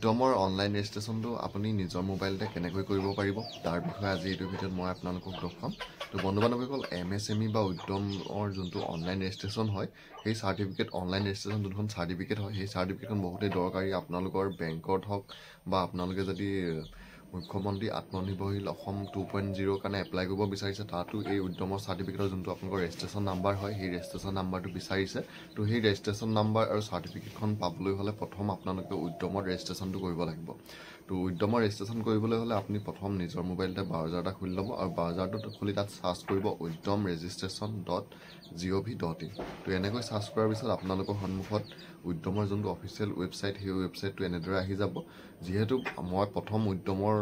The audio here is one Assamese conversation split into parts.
উদ্যমৰ অনলাইন ৰেজিষ্ট্ৰেশ্যনটো আপুনি নিজৰ মোবাইলতে কেনেকৈ কৰিব পাৰিব তাৰ বিষয়ে আজি এইটো ভিডিঅ'ত মই আপোনালোকক দেখুৱাম। তো বন্ধু বান্ধৱীসকল, MSME বা উদ্যমৰ যোনটো অনলাইন ৰেজিষ্ট্ৰেশ্যন হয়, সেই চাৰ্টিফিকেট অনলাইন ৰেজিষ্ট্ৰেশ্যন যোনখন চাৰ্টিফিকেট হয়, সেই চাৰ্টিফিকেটখন বহুতেই দৰকাৰী। আপোনালোকৰ বেংকত হওক বা আপোনালোকে যদি মুখ্যমন্ত্ৰী আত্মনিৰ্ভৰশীল অসম 2.0 কাৰণে এপ্লাই কৰিব বিচাৰিছে, তাতো এই উদ্যমৰ চাৰ্টিফিকেটৰ যোনটো আপোনালোকৰ ৰেজিষ্ট্ৰেশ্যন নাম্বাৰ হয়, সেই ৰেজিষ্ট্ৰেশ্যন নাম্বাৰটো বিচাৰিছে। তো সেই ৰেজিষ্ট্ৰেশ্যন নাম্বাৰ আৰু চাৰ্টিফিকেটখন পাবলৈ হ'লে প্ৰথম আপোনালোকে উদ্যমৰ ৰেজিষ্ট্ৰেশ্যনটো কৰিব লাগিব। তো উদ্যমৰ ৰেজিষ্ট্ৰেশ্যন কৰিবলৈ হ'লে আপুনি প্ৰথম নিজৰ মোবাইলতে ব্ৰাউজাৰ এটা খুলি ল'ব আৰু ব্ৰাউজাৰটো খুলি তাত চাৰ্চ কৰিব uddom-registration.gov.in। তো এনেকৈ চাৰ্চ কৰাৰ পিছত আপোনালোকৰ সন্মুখত উদ্যমৰ যোনটো অফিচিয়েল ৱেবছাইট, সেই ৱেবছাইটটো এনেদৰে আহি যাব। যিহেতু মই প্ৰথম উদ্যমৰ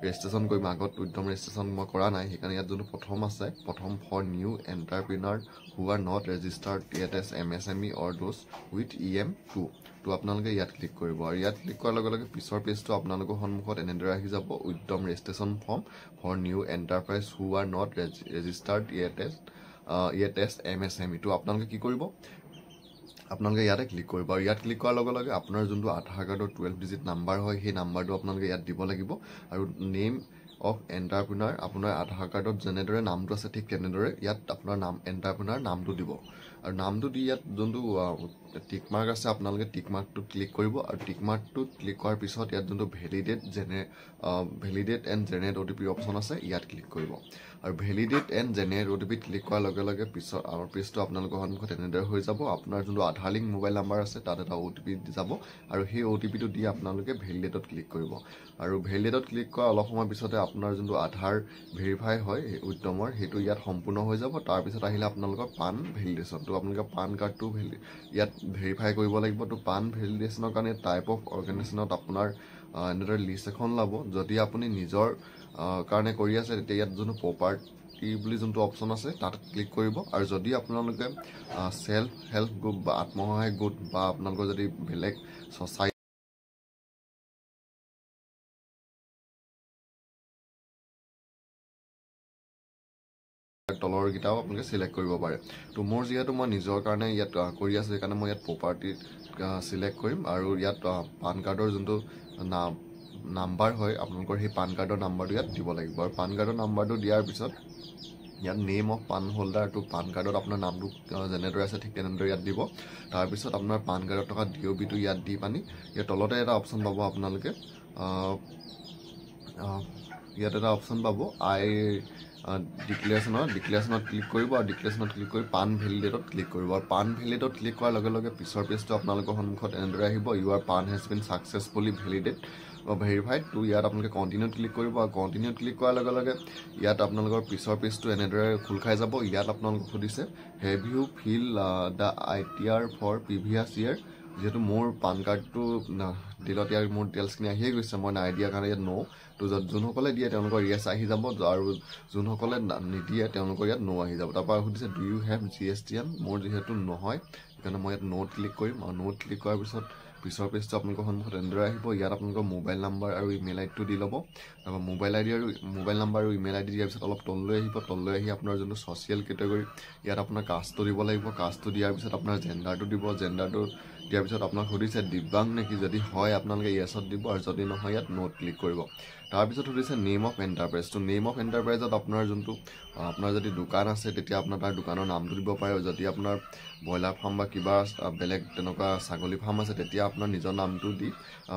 ৰেজিষ্ট্ৰেশ্যন কৰিম, আগত উদ্যম ৰেজিষ্ট্ৰেশ্যন মই কৰা নাই, সেইকাৰণে ইয়াত যোনটো প্ৰথম আছে, প্ৰথম for new entrepreneur who are not registered yet as MSME or those with EM2। তো আপোনালোকে ইয়াত ক্লিক কৰিব আৰু ইয়াত ক্লিক কৰাৰ লগে লগে পিছৰ পেজটো আপোনালোকৰ সন্মুখত এনেদৰে আহি যাব, Udyam registration form for new enterprise who are not registered yet as MSME। তো আপোনালোকে কি কৰিব, আপোনালোকে ইয়াতে ক্লিক কৰিব আৰু ইয়াত ক্লিক কৰাৰ লগে লগে আপোনাৰ যোনটো আধাৰ কাৰ্ডৰ 12 ডিজিট নাম্বাৰ হয়, সেই নাম্বাৰটো আপোনালোকে ইয়াত দিব লাগিব আৰু নেম অফ এণ্টাৰপ্ৰিনাৰ, আপোনাৰ আধাৰ কাৰ্ডত যেনেদৰে নামটো আছে ঠিক তেনেদৰে ইয়াত আপোনাৰ এণ্টাৰপ্ৰিনাৰ নামটো দিব আৰু নামটো দি ইয়াত যোনটো টিক মাৰ্ক আছে, আপোনালোকে টিক মাৰ্কটোত ক্লিক কৰিব আৰু টিক মাৰ্কটোত ক্লিক কৰাৰ পিছত ইয়াত যোনটো validate and generate OTP option আছে, ইয়াত ক্লিক কৰিব আৰু validate and generate OTP click কৰাৰ লগে লগে পিছৰ পেজটো আপোনালোকৰ সন্মুখত এনেদৰে হৈ যাব। আপোনাৰ যোনটো আধাৰ লিংক মোবাইল নাম্বাৰ আছে, তাত এটা OTP যাব আৰু সেই OTPটো দি আপোনালোকে ভেলিডেটত ক্লিক কৰিব আৰু ভেলিডেটত ক্লিক কৰা অলপ সময় পিছতে আপোনাৰ যোনটো আধাৰ ভেৰিফাই হয় উদ্যমৰ, সেইটো ইয়াত সম্পূৰ্ণ হৈ যাব। তাৰপিছত আহিলে আপোনালোকৰ পান ভেলিডেশ্যন। তো আপোনালোকে পান কাৰ্ডটো ইয়াত ভেৰিফাই কৰিব লাগিব। তো পান ভেলিডেশ্যনৰ কাৰণে টাইপ অফ অৰ্গেনাইজেশ্যনত আপোনাৰ এনেদৰে লিষ্ট এখন ওলাব। যদি আপুনি নিজৰ কাৰণে কৰি আছে, তেতিয়া ইয়াত যোনটো প্ৰপাৰ্টি বুলি যোনটো অপশ্যন আছে, তাত ক্লিক কৰিব আৰু যদি আপোনালোকে চেল্ফ হেল্প গ্ৰুপ বা আত্মসহায়ক গোট বা আপোনালোকৰ যদি বেলেগ ছ'চাইটি তলৰ কেইটাও আপোনালোকে চিলেক্ট কৰিব পাৰে। তো মোৰ যিহেতু মই নিজৰ কাৰণে ইয়াত কৰি আছোঁ, সেইকাৰণে মই ইয়াত প্ৰপাৰ্টিত চিলেক্ট কৰিম আৰু ইয়াত পান কাৰ্ডৰ যোনটো নাম্বাৰ হয়, আপোনালোকৰ সেই পান কাৰ্ডৰ নাম্বাৰটো ইয়াত দিব লাগিব আৰু পান কাৰ্ডৰ নাম্বাৰটো দিয়াৰ পিছত ইয়াত নেম অফ পান হোল্ডাৰটো পান কাৰ্ডত আপোনাৰ নামটো যেনেদৰে আছে ঠিক তেনেদৰে ইয়াত দিব। তাৰপিছত আপোনাৰ পান কাৰ্ডত থকা DOB-টো ইয়াত দি পানি ইয়াত তলতে এটা অপশ্যন পাব, আপোনালোকে ইয়াত এটা অপশ্যন পাব ডিক্লেৰেশ্যনত ক্লিক কৰিব আৰু ডিক্লেৰেশ্যনত ক্লিক কৰি পান ভেলিডেটত ক্লিক কৰিব আৰু পান ভেলিডেটত ক্লিক কৰাৰ লগে লগে পিছৰ পেজটো আপোনালোকৰ সন্মুখত এনেদৰে আহিব, ইউৰ পান হেজ বিন ছাকচেছফুলি ভেৰিফাইড। তো ইয়াত আপোনালোকে কণ্টিনিউত ক্লিক কৰিব আৰু কণ্টিনিউত ক্লিক কৰাৰ লগে লগে ইয়াত আপোনালোকৰ পিছৰ পেজটো এনেদৰে খোল খাই যাব। ইয়াত আপোনালোকক সুধিছে have you fill the ITR for previous year. যিহেতু মোৰ পান কাৰ্ডটো ডিলত ইয়াৰ মোৰ ডিটেইলছখিনি আহিয়ে গৈছে, মই নাই দিয়া কাৰণে ইয়াত ন'। তো যোনসকলে দিয়ে তেওঁলোকৰ য়েছ আহি যাব আৰু যোনসকলে নিদিয়ে তেওঁলোকৰ ইয়াত ন' আহি যাব। তাৰপৰা সুধিছে ডু ইউ হেভ GSTN। মোৰ যিহেতু নহয়, সেইকাৰণে মই ইয়াত ন'ত ক্লিক কৰিম আৰু ন'ত ক্লিক কৰাৰ পিছত পিছৰ পেজটো আপোনালোকৰ সন্মুখত এনেদৰে আহিব। ইয়াত আপোনালোকৰ মোবাইল নাম্বাৰ আৰু ইমেইল আইডিটো দি ল'ব। তাৰপৰা মোবাইল নাম্বাৰ আৰু ইমেইল আইডি দিয়াৰ পিছত অলপ তললৈ আহিব। তললৈ আহি আপোনাৰ যোনটো ছ'চিয়েল কেটেগৰী, ইয়াত আপোনাৰ কাষ্টটো দিব লাগিব। কাষ্টটো দিয়াৰ পিছত আপোনাৰ জেণ্ডাৰটো দিব। জেণ্ডাৰটো দিয়াৰ পিছত আপোনাক সুধিছে দিব্যাংগ নেকি, যদি হয় আপোনালোকে য়েছত দিব আৰু যদি নহয় ইয়াত ন'ত ক্লিক কৰিব। তাৰপিছত সুধিছে নেম অফ এণ্টাৰপ্ৰাইজ। তো নেম অফ এণ্টাৰপ্ৰাইজত আপোনাৰ যোনটো আপোনাৰ যদি দোকান আছে, তেতিয়া আপোনাৰ তাৰ দোকানৰ নামটো দিব পাৰে। যদি আপোনাৰ ব্ৰইলাৰ ফাৰ্ম বা কিবা বেলেগ তেনেকুৱা ছাগলী ফাৰ্ম আছে, তেতিয়া আপোনাৰ নিজৰ নামটো দি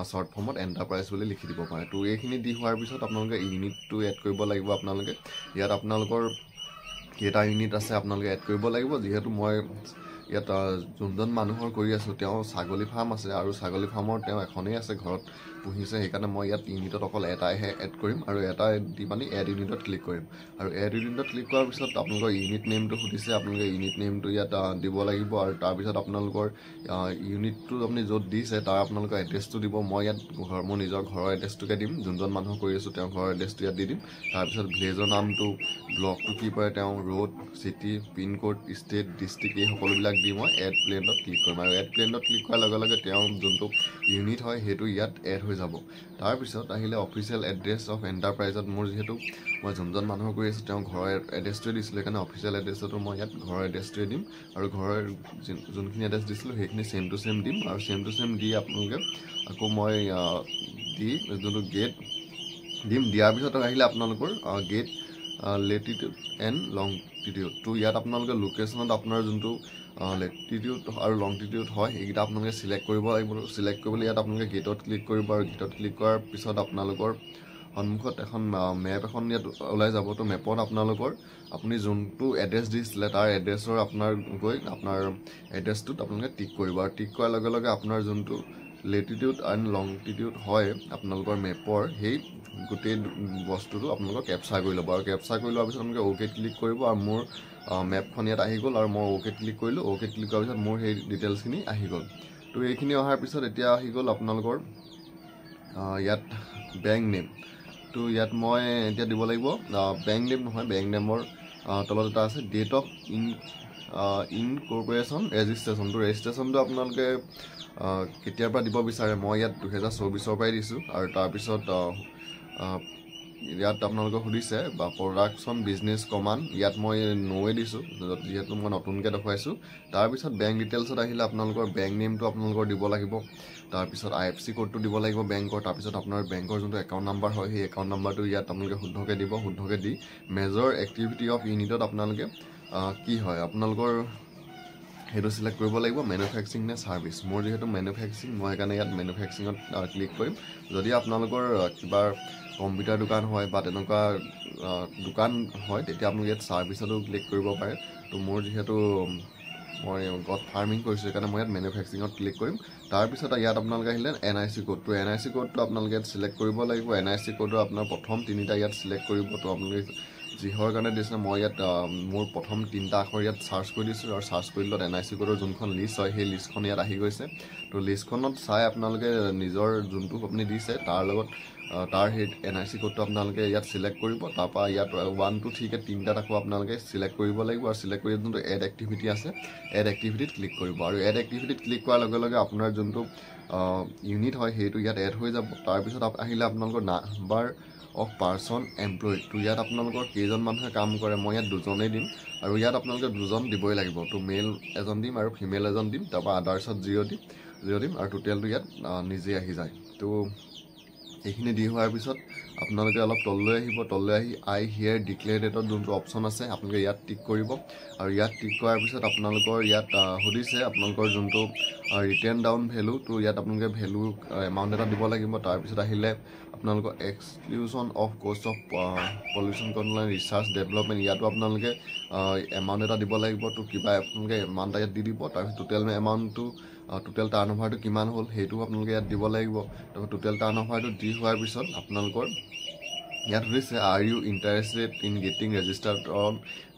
শ্বৰ্ট ফৰ্মত এণ্টাৰপ্ৰাইজ বুলি লিখি দিব পাৰে। তো এইখিনি দি হোৱাৰ পিছত আপোনালোকে ইউনিটটো এড কৰিব লাগিব। আপোনালোকে ইয়াত আপোনালোকৰ কেইটা ইউনিট আছে আপোনালোকে এড কৰিব লাগিব। যিহেতু মই ইয়াত যোনজন মানুহৰ কৰি আছোঁ, তেওঁ ছাগলী ফাৰ্ম আছে আৰু ছাগলী ফাৰ্মৰ তেওঁ এখনেই আছে, ঘৰত পুহিছে, সেইকাৰণে মই ইয়াত ইউনিটত অকল এটাইহে এড কৰিম আৰু এটা দি পানি এড ইউনিটত ক্লিক কৰিম আৰু এড ইউনিটত ক্লিক কৰাৰ পিছত আপোনালোকৰ ইউনিট নেমটো সুধিছে, আপোনালোকে ইউনিট নেমটো ইয়াত দিব লাগিব আৰু তাৰপিছত আপোনালোকৰ ইউনিটটো আপুনি য'ত দিছে তাৰ আপোনালোকৰ এড্ৰেছটো দিব। মই ইয়াত মোৰ নিজৰ ঘৰৰ এড্ৰেছটোকে দিম, যোনজন মানুহ কৰি আছোঁ তেওঁৰ ঘৰৰ এড্ৰেছটো ইয়াত দি দিম। তাৰপিছত ভিলেজৰ নামটো, ব্লকটো কি পৰে, তেওঁ road, city, pincode, state, district এই সকলোবিলাক ইয়াত দি মই এড প্লেনত ক্লিক কৰিম আৰু এড প্লেনত ক্লিক কৰাৰ লগে লগে তেওঁ যোনটো ইউনিট হয় সেইটো ইয়াত এড হৈ যাব তাৰপিছত আহিলে অফিচিয়েল এড্ৰেছ অফ এণ্টাৰপ্ৰাইজত মোৰ যিহেতু মই যোনজন মানুহৰ কৰি আছোঁ তেওঁ ঘৰৰ এড্ৰেছটোৱে দিছিলোঁ সেইকাৰণে অফিচিয়েল এড্ৰেছতো মই ইয়াত ঘৰৰ এড্ৰেছটোৱে দিম আৰু ঘৰৰ যোনখিনি এড্ৰেছ দিছিলোঁ সেইখিনি ছেম টু ছেম দিম আৰু ছেম টু ছেম দি আপোনালোকে আকৌ মই দি যোনটো গেট দিম দিয়াৰ পিছত আহিলে আপোনালোকৰ গেট লেটিটিউড এণ্ড লংটিটিউড তো ইয়াত আপোনালোকে লোকেশ্যনত আপোনাৰ যোনটো লেটিটিউড আৰু লংটিটিউড হয় এইকেইটা আপোনালোকে চিলেক্ট কৰিব লাগিব চিলেক্ট কৰিবলৈ ইয়াত আপোনালোকে গেটত ক্লিক কৰিব আৰু গেটত ক্লিক কৰাৰ পিছত আপোনালোকৰ সন্মুখত এখন মেপ এখন ইয়াত ওলাই যাব তো মেপত আপোনালোকৰ আপুনি যোনটো এড্ৰেছ দিছিলে তাৰ এড্ৰেছৰ আপোনাৰ গৈ আপোনাৰ এড্ৰেছটোত আপোনালোকে টিক কৰিব আৰু টিক কৰাৰ লগে লগে আপোনাৰ যোনটো লেটিটিউড এণ্ড লংটিটিউড হয় আপোনালোকৰ মেপৰ সেই গোটেই বস্তুটো আপোনালোকক কেপচাৰ কৰি ল'ব আৰু কেপচাৰ কৰি লোৱাৰ পিছত আপোনালোকে অ'কে ক্লিক কৰিব আৰু মোৰ মেপখন ইয়াত আহি গ'ল আৰু মই অ'কে ক্লিক কৰিলোঁ অ'কে ক্লিক কৰাৰ পিছত মোৰ সেই ডিটেইলছখিনি আহি গ'ল তো এইখিনি অহাৰ পিছত এতিয়া আহি গ'ল আপোনালোকৰ ইয়াত বেংক নেম তো ইয়াত মই এতিয়া দিব লাগিব বেংক নেম নহয় বেংক নেমৰ তলত এটা আছে ডেট অফ ইনকৰ্পৰেশ্যন ৰেজিষ্ট্ৰেশ্যন তো ৰেজিষ্ট্ৰেশ্যনটো আপোনালোকে কেতিয়াৰ পৰা দিব বিচাৰে মই ইয়াত 2024 পৰাই দিছোঁ আৰু তাৰপিছত ইয়াত আপোনালোকে সুধিছে বা প্ৰডাকশ্যন বিজনেছ কমাণ্ড ইয়াত মই ন'ৱে দিছোঁ যিহেতু মই নতুনকৈ দেখুৱাইছোঁ তাৰপিছত বেংক ডিটেইলছত আহিলে আপোনালোকৰ বেংক নেমটো আপোনালোকৰ দিব লাগিব তাৰপিছত IFC কোডটো দিব লাগিব বেংকৰ তাৰপিছত আপোনাৰ বেংকৰ যোনটো একাউণ্ট নাম্বাৰ হয় সেই একাউণ্ট নাম্বাৰটো ইয়াত আপোনালোকে শুদ্ধকৈ দিব শুদ্ধকৈ দি মেজৰ এক্টিভিটি অফ ইউনিটত আপোনালোকে কি হয় আপোনালোকৰ সেইটো চিলেক্ট কৰিব লাগিব মেনুফেকচাৰিং নে ছাৰ্ভিচ মোৰ যিহেতু মেনুফেকচাৰিং মই সেইকাৰণে ইয়াত মেনুফেকচাৰিঙত ক্লিক কৰিম যদি আপোনালোকৰ কিবা কম্পিউটাৰ দোকান হয় বা তেনেকুৱা দোকান হয় তেতিয়া আপোনালোকে ইয়াত ছাৰ্ভিচতো ক্লিক কৰিব পাৰে তো মোৰ যিহেতু মই গট ফাৰ্মিং কৰিছোঁ সেইকাৰণে মই ইয়াত মেনুফেকচাৰিঙত ক্লিক কৰিম তাৰপিছত ইয়াত আপোনালোকে আহিলে NIC কোডটো NIC কোডটো আপোনালোকে ইয়াত চিলেক্ট কৰিব লাগিব NIC কোডৰ আপোনাৰ প্ৰথম তিনিটা ইয়াত চিলেক্ট কৰিব তো আপোনালোকে যিহৰ কাৰণে দিছিলে মই ইয়াত মোৰ প্ৰথম তিনিটা আখৰ ইয়াত চাৰ্চ কৰি দিছোঁ আৰু চাৰ্চ কৰি দিলত NIC কোডৰ যোনখন লিষ্ট হয় সেই লিষ্টখন ইয়াত আহি গৈছে তো লিষ্টখনত চাই আপোনালোকে নিজৰ যোনটো আপুনি দিছে তাৰ লগত তাৰ সেই NIC কোডটো আপোনালোকে ইয়াত চিলেক্ট কৰিব তাৰপৰা ইয়াত 1 2 3 কে তিনিটাত আকৌ আপোনালোকে চিলেক্ট কৰিব লাগিব আৰু চিলেক্ট কৰি যোনটো এড এক্টিভিটি আছে এড এক্টিভিটিত ক্লিক কৰিব আৰু এড এক্টিভিটিত ক্লিক কৰাৰ লগে লগে আপোনাৰ যোনটো ইউনিট হয় সেইটো ইয়াত এড হৈ যাব তাৰপিছত আহিলে আপোনালোকৰ নাম্বাৰ অফ পাৰ্চন এমপ্লয়ড তো ইয়াত আপোনালোকৰ কেইজন মানুহে কাম কৰে মই ইয়াত দুজনেই দিম আৰু ইয়াত আপোনালোকে দুজন দিবই লাগিব তো মেল এজন দিম আৰু ফিমেল এজন দিম তাৰপৰা আদাৰ্ছত 0 দিম আৰু টোটেলটো ইয়াত নিজে আহি যায় তো এইখিনি দি হোৱাৰ পিছত আপোনালোকে অলপ তললৈ আহিব তললৈ আহি আই হিয়াৰ ডিক্লেয়াৰ ডেটত যোনটো অপশ্যন আছে আপোনালোকে ইয়াত টিক কৰিব আৰু ইয়াত টিক কৰাৰ পিছত আপোনালোকৰ ইয়াত সুধিছে আপোনালোকৰ যোনটো ৰিটাৰ্ণ ডাউন ভেলু তো ইয়াত আপোনালোকে ভেলু এমাউণ্ট এটা দিব লাগিব তাৰপিছত আহিলে আপোনালোকৰ exclusion of cost of pollution control and research development ইয়াতো আপোনালোকে এমাউণ্ট এটা দিব লাগিব তো কিবা আপোনালোকে এমাউণ্ট এটা ইয়াত দি দিব তাৰপিছত টোটেল এমাউণ্টটো টোটেল টাৰ্ণ অভাৰটো কিমান হ'ল সেইটো আপোনালোকে ইয়াত দিব লাগিব তাৰপিছত টোটেল টাৰ্ণ অভাৰটো দি হোৱাৰ পিছত আপোনালোকৰ ইয়াত সুধিছে are you interested in getting registered on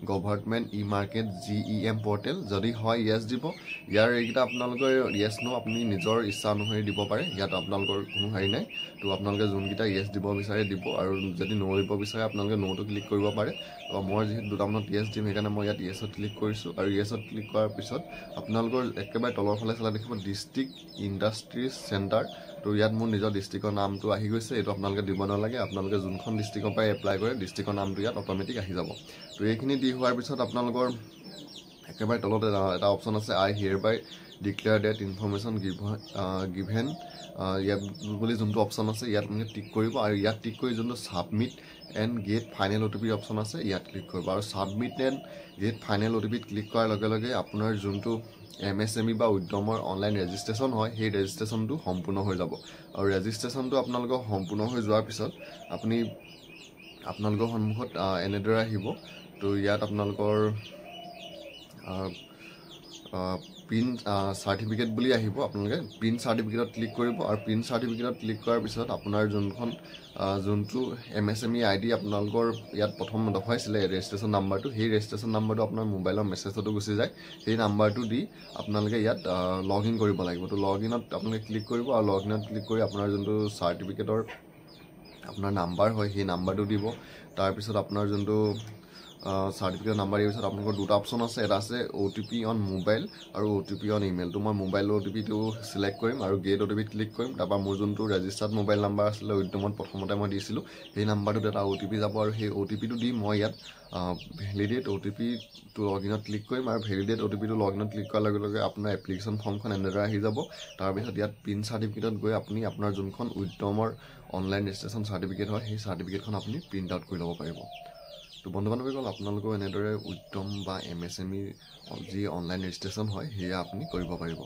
government market GEM portal যদি হয় য়েছ দিব ইয়াৰ এইকেইটা আপোনালোকৰ য়েছ নো আপুনি নিজৰ ইচ্ছা অনুসৰি দিব পাৰে ইয়াত আপোনালোকৰ কোনো হেৰি নাই তো আপোনালোকে যোনকেইটা য়েছ দিব বিচাৰে দিব আৰু যদি ন' দিব বিচাৰে আপোনালোকে ন'টো ক্লিক কৰিব পাৰে মই যিহেতু দুটামানত য়েছ দিম সেইকাৰণে মই ইয়াত য়েছত ক্লিক কৰিছোঁ আৰু য়েছত ক্লিক কৰাৰ পিছত আপোনালোকৰ একেবাৰে তলৰ ফালে চালে দেখিব ডিষ্ট্ৰিক্ট ইণ্ডাষ্ট্ৰিজ চেণ্টাৰ তো ইয়াত মোৰ নিজৰ ডিষ্ট্ৰিক্টৰ নামটো আহি গৈছে এইটো আপোনালোকে দিব নালাগে আপোনালোকে যোনখন ডিষ্ট্ৰিক্টৰ পৰাই এপ্লাই কৰে ডিষ্ট্ৰিক্টৰ নামটো ইয়াত অট'মেটিক আহি যাব তো এইখিনি দি হোৱাৰ পিছত আপোনালোকৰ একেবাৰে তলতে এটা অপশ্যন আছে আই হিয়াৰ বাই ডিক্লেয়াৰ ডেট ইনফৰ্মেশ্যন গিভেন ইয়াত বুলি যোনটো অপশ্যন আছে ইয়াত মানে টিক কৰিব আৰু ইয়াত টিক কৰি যোনটো submit and get final OTP option আছে ইয়াত ক্লিক কৰিব আৰু ছাবমিট এণ্ড গেট ফাইনেল OTPত ক্লিক কৰাৰ লগে লগে আপোনাৰ যোনটো MSME বা উদ্যমৰ অনলাইন ৰেজিষ্ট্ৰেশ্যন হয় সেই ৰেজিষ্ট্ৰেশ্যনটো সম্পূৰ্ণ হৈ যাব আৰু ৰেজিষ্ট্ৰেশ্যনটো আপোনালোকৰ সম্পূৰ্ণ হৈ যোৱাৰ পিছত আপুনি আপোনালোকৰ সন্মুখত এনেদৰে আহিব তো ইয়াত আপোনালোকৰ প্ৰিণ্ট চাৰ্টিফিকেট বুলি আহিব আপোনালোকে প্ৰিণ্ট চাৰ্টিফিকেটত ক্লিক কৰিব আৰু প্ৰিণ্ট চাৰ্টিফিকেটত ক্লিক কৰাৰ পিছত আপোনাৰ যোনটো MSME ID আপোনালোকৰ ইয়াত প্ৰথম দেখুৱাইছিলে ৰেজিষ্ট্ৰেশ্যন নাম্বাৰটো সেই ৰেজিষ্ট্ৰেশ্যন নাম্বাৰটো আপোনাৰ মোবাইলৰ মেছেজতো গুচি যায় সেই নাম্বাৰটো দি আপোনালোকে ইয়াত লগ ইন কৰিব লাগিব তো লগ ইনত আপোনালোকে ক্লিক কৰিব আৰু লগ ইনত ক্লিক কৰি আপোনাৰ যোনটো চাৰ্টিফিকেটৰ আপোনাৰ নাম্বাৰ হয় সেই নাম্বাৰটো দিব তাৰপিছত আপোনাৰ যোনটো চাৰ্টিফিকেট নাম্বাৰ দিয়াৰ পিছত আপোনালোকৰ দুটা অপশ্যন আছে, এটা আছে OTP অন মোবাইল আৰু OTP অন ইমেইল। তো মই মোবাইলৰ OTPটো চিলেক্ট কৰিম আৰু গেট OTP ক্লিক কৰিম। তাৰপৰা মোৰ যোনটো ৰেজিষ্টাৰ্ড মোবাইল নাম্বাৰ আছিলে উদ্যমত প্ৰথমতে মই দিছিলোঁ, সেই নাম্বাৰটোত এটা OTP যাব আৰু সেই OTPটো দি মই ইয়াত ভেলিডেট OTPটো লগইনত ক্লিক কৰিম আৰু ভেলিডেট OTPটো লগইনত ক্লিক কৰাৰ লগে লগে আপোনাৰ এপ্লিকেশ্যন ফৰ্মখন এনেদৰে আহি যাব। তাৰপিছত ইয়াত পিন চাৰ্টিফিকেটত গৈ আপুনি আপোনাৰ যোনখন উদ্যমৰ অনলাইন ৰেজিষ্ট্ৰেশ্যন চাৰ্টিফিকেট হয় সেই চাৰ্টিফিকেটখন আপুনি প্ৰিণ্ট আউট কৰি ল'ব পাৰিব। তো বন্ধু বান্ধৱীসকল, আপোনালোকেও এনেদৰে উদ্যম বা MSME যি অনলাইন ৰেজিষ্ট্ৰেশ্যন হয় সেয়া আপুনি কৰিব পাৰিব।